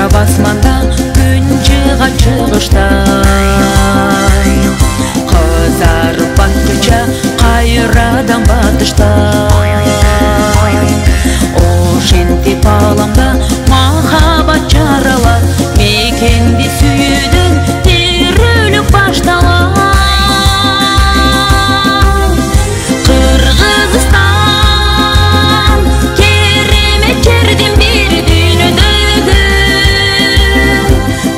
басманда күн чыга чыгыштай, кызарып баткыча кайрадан батыштай. Ошентип аламда махаббат жаралар, мекенди сүйүүдөн тирүүлүк башталат. Кыргызстан керемет жердин бири дүйнөдөгү,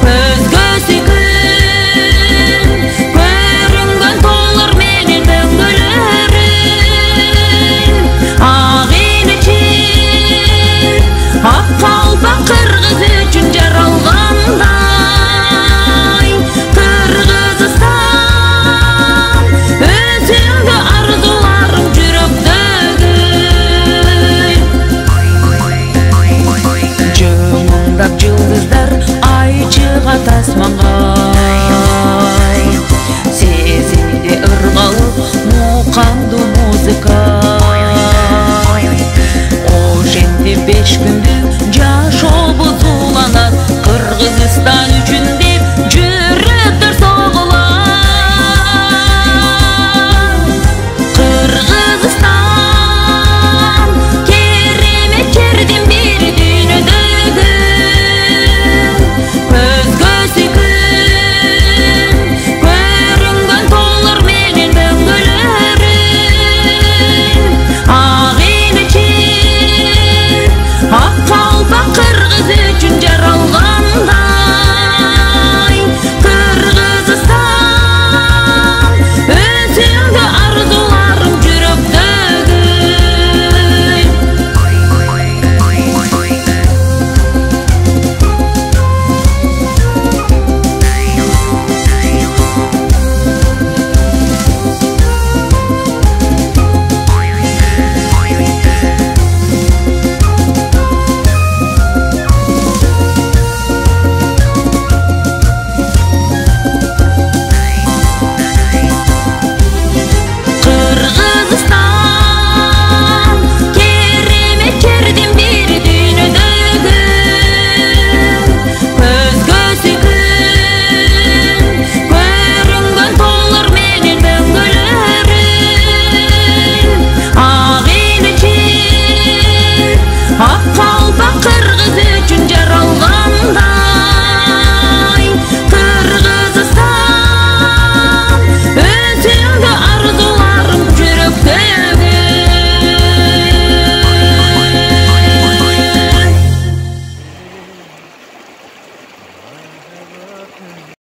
көзгөсү күн көрүнгөн тоолор менен дөңгөлөрүн, ак иличи ак калпак кыргыз үчүн жаралгандай. Кыргызстан өзүңгө арзуларым жүрөктөгү, жымыңдап жылдыздар ай чыгат асманга, сезимде ыргалып мукамдуу музыка. Ошентип 5 күндү